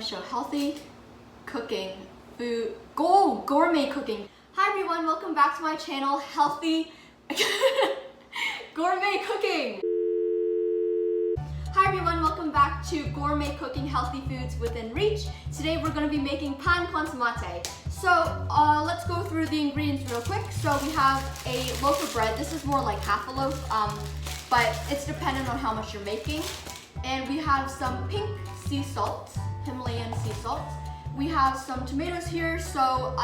show, healthy cooking, food, gourmet cooking. Hi everyone, welcome back to my channel, healthy gourmet cooking. Hi everyone, welcome back to gourmet cooking, healthy foods within reach. Today we're going to be making pan con tomate. So let's go through the ingredients real quick. So we have a loaf of bread. This is more like half a loaf, but it's dependent on how much you're making. And we have some pink sea salt, Himalayan sea salt. We have some tomatoes here, so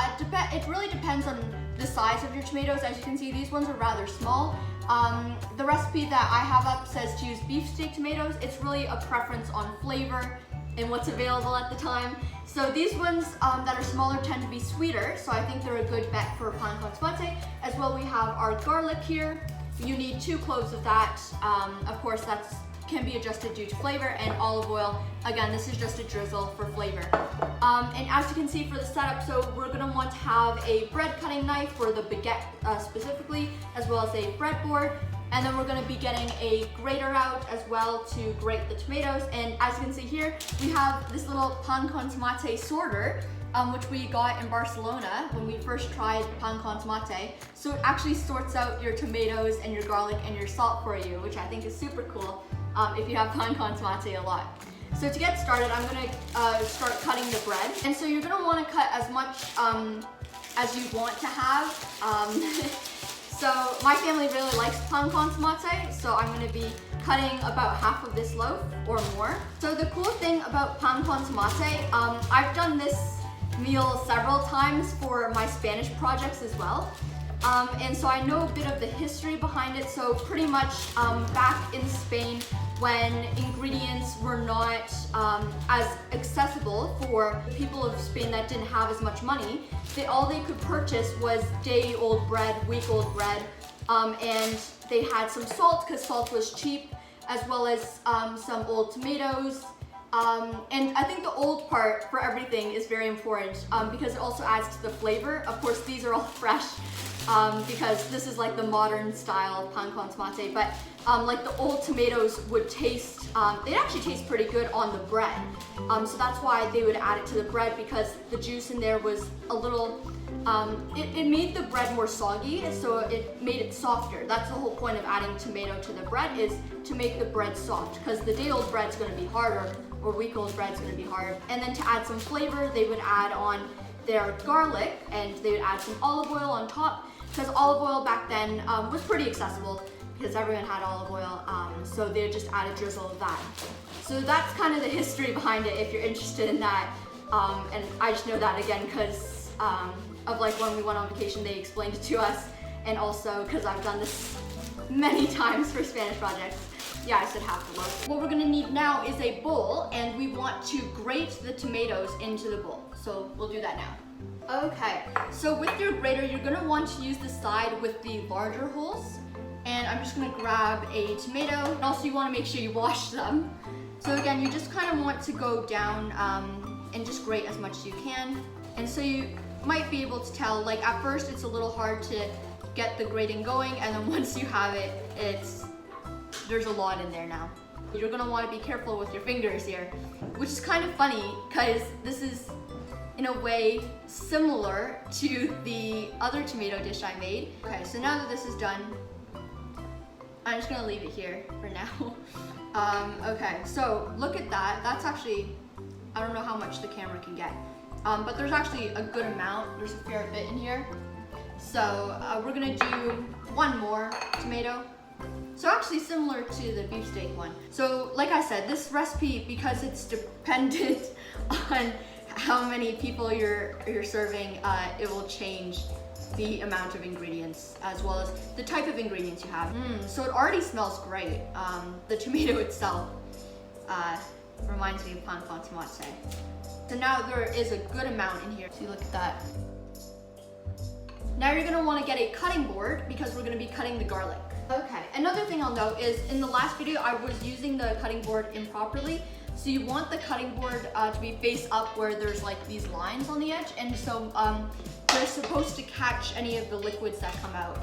it really depends on the size of your tomatoes. As you can see, these ones are rather small. The recipe that I have up says to use beefsteak tomatoes. It's really a preference on flavor and what's available at the time. So these ones that are smaller tend to be sweeter, so I think they're a good bet for pan con tomate. As well, we have our garlic here. You need 2 cloves of that. Of course, that's can be adjusted due to flavor, and olive oil. Again, this is just a drizzle for flavor. And as you can see for the setup, so we're gonna want to have a bread cutting knife for the baguette specifically, as well as a breadboard. And then we're gonna be getting a grater out as well to grate the tomatoes. And as you can see here, we have this little pan con tomate sorter, which we got in Barcelona when we first tried pan con tomate. So it actually sorts out your tomatoes and your garlic and your salt for you, which I think is super cool if you have pan con tomate a lot. So to get started, I'm gonna start cutting the bread. And so you're gonna wanna cut as much as you want to have. So my family really likes pan con tomate, so I'm gonna be cutting about half of this loaf or more. So the cool thing about pan con tomate, I've done this meal several times for my Spanish projects as well. And so I know a bit of the history behind it. So pretty much back in Spain, when ingredients were not as accessible for the people of Spain that didn't have as much money, all they could purchase was day-old bread, week-old bread, and they had some salt because salt was cheap, as well as some old tomatoes. And I think the old part for everything is very important because it also adds to the flavor. Of course, these are all fresh because this is like the modern style of pan con tomate, but like the old tomatoes would taste, they'd actually taste pretty good on the bread. So that's why they would add it to the bread, because the juice in there was a little, it made the bread more soggy, so it made it softer. That's the whole point of adding tomato to the bread, is to make the bread soft, because the day-old bread's gonna be harder, or week-old bread's gonna be hard. And then to add some flavor, they would add on their garlic, and they would add some olive oil on top, because olive oil back then was pretty accessible, because everyone had olive oil, so they would just add a drizzle of that. So that's kind of the history behind it if you're interested in that. And I just know that again because of like when we went on vacation, they explained it to us, and also because I've done this many times for Spanish projects. Yeah, I said half the loaf. What we're gonna need now is a bowl, and we want to grate the tomatoes into the bowl. So we'll do that now. Okay, so with your grater, you're gonna want to use the side with the larger holes. And I'm just gonna grab a tomato. And also you wanna make sure you wash them. So again, you just kind of want to go down and just grate as much as you can. And so you might be able to tell, like at first it's a little hard to get the grating going, and then once you have it, there's a lot in there now. You're gonna wanna be careful with your fingers here, which is kind of funny because this is in a way similar to the other tomato dish I made. Okay, so now that this is done, I'm just gonna leave it here for now. Okay, so look at that. That's actually, I don't know how much the camera can get, but there's actually a good amount. There's a fair bit in here. So we're gonna do one more tomato. So actually similar to the beefsteak one. So like I said, this recipe, because it's dependent on how many people you're serving, it will change the amount of ingredients as well as the type of ingredients you have. So it already smells great. The tomato itself reminds me of pan con tomate. So now there is a good amount in here. So look at that. Now you're gonna wanna get a cutting board because we're gonna be cutting the garlic. Okay, another thing I'll note is in the last video I was using the cutting board improperly. So you want the cutting board to be face up where there's like these lines on the edge, and so they're supposed to catch any of the liquids that come out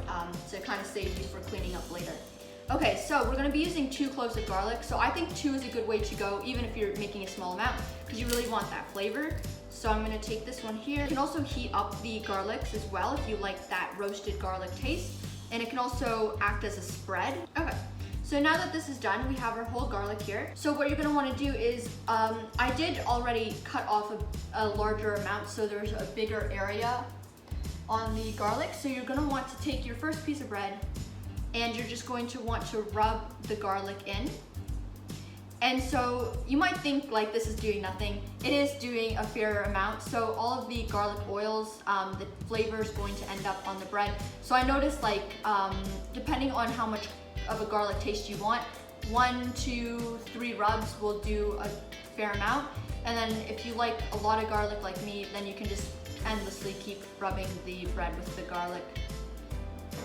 to kind of save you for cleaning up later. Okay, so we're gonna be using 2 cloves of garlic. So I think 2 is a good way to go, even if you're making a small amount, because you really want that flavor. So I'm gonna take this one here. You can also heat up the garlics as well if you like that roasted garlic taste. And it can also act as a spread. Okay, so now that this is done, we have our whole garlic here. So what you're gonna wanna do is, I did already cut off a larger amount, so there's a bigger area on the garlic. So you're gonna want to take your first piece of bread and you're just going to want to rub the garlic in. And so you might think like this is doing nothing. It is doing a fair amount. So all of the garlic oils, the flavor is going to end up on the bread. So I noticed like, depending on how much of a garlic taste you want, 1, 2, 3 rubs will do a fair amount. And then if you like a lot of garlic like me, then you can just endlessly keep rubbing the bread with the garlic.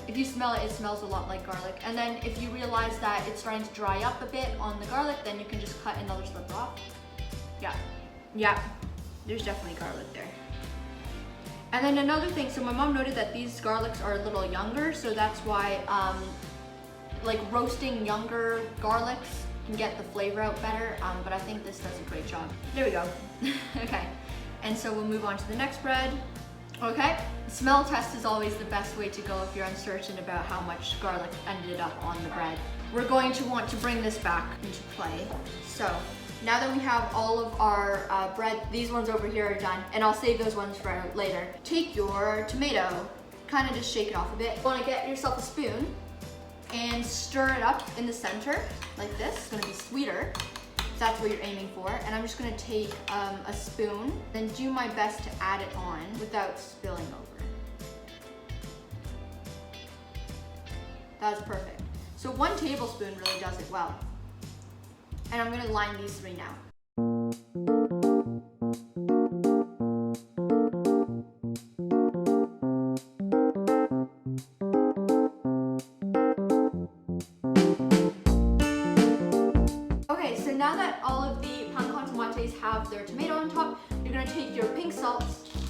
If you smell it, it smells a lot like garlic. And then if you realize that it's starting to dry up a bit on the garlic, then you can just cut another sliver off. Yeah, there's definitely garlic there. And then another thing, so my mom noted that these garlics are a little younger, so that's why like roasting younger garlics can get the flavor out better, but I think this does a great job. There we go. Okay, and so we'll move on to the next bread. Okay, smell test is always the best way to go if you're uncertain about how much garlic ended up on the bread. We're going to want to bring this back into play. So now that we have all of our bread, these ones over here are done, and I'll save those ones for later. Take your tomato, kind of just shake it off a bit. You want to get yourself a spoon and stir it up in the center like this. It's going to be sweeter. That's what you're aiming for. And I'm just gonna take a spoon and do my best to add it on without spilling over. That's perfect. So 1 tablespoon really does it well. And I'm gonna line these 3 now. Now that all of the pan con tomates have their tomato on top, you're gonna take your pink salt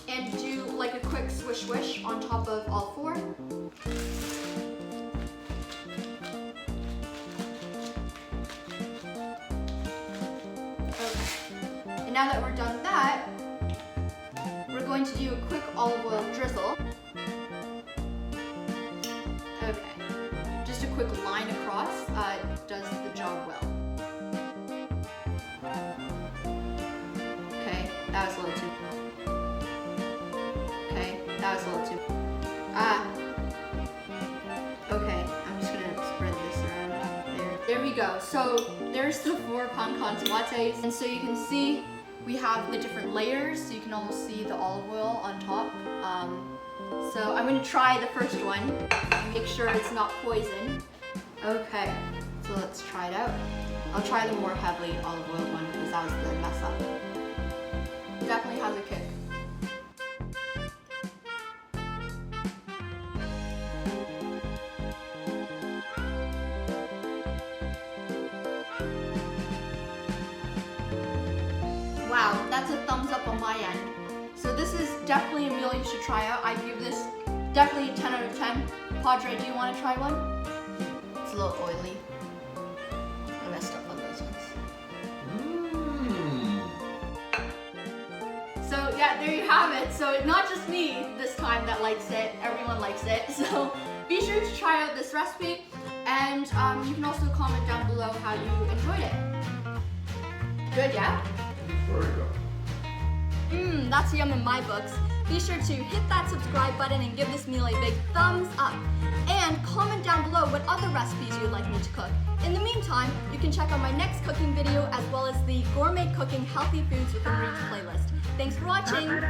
and do like a quick swish swish on top of all 4. Okay. And now that we're done with that, we're going to do a quick olive oil drizzle. Okay. Just a quick line across does the job well. That was a little too. Okay, that was a little too. Okay, I'm just gonna spread this around there. There we go. So there's the 4 pan con tomates, and so you can see we have the different layers. So you can almost see the olive oil on top. So I'm gonna try the first one and make sure it's not poison. Okay, so let's try it out. I'll try the more heavily olive oil one because that was the mess up. Definitely has a kick. Wow, that's a thumbs up on my end. So this is definitely a meal you should try out. I give this definitely a 10 out of 10. Padre, do you want to try one? It's a little oily. I messed up on those ones. So yeah, there you have it. So not just me this time that likes it, everyone likes it. So be sure to try out this recipe, and you can also comment down below how you enjoyed it. Good, yeah? There you go. That's yum in my books. Be sure to hit that subscribe button and give this meal a big thumbs up. And comment down below what other recipes you'd like me to cook. In the meantime, you can check out my next cooking video as well as the Gourmet Cooking Healthy Foods within Reach playlist. Thanks for watching!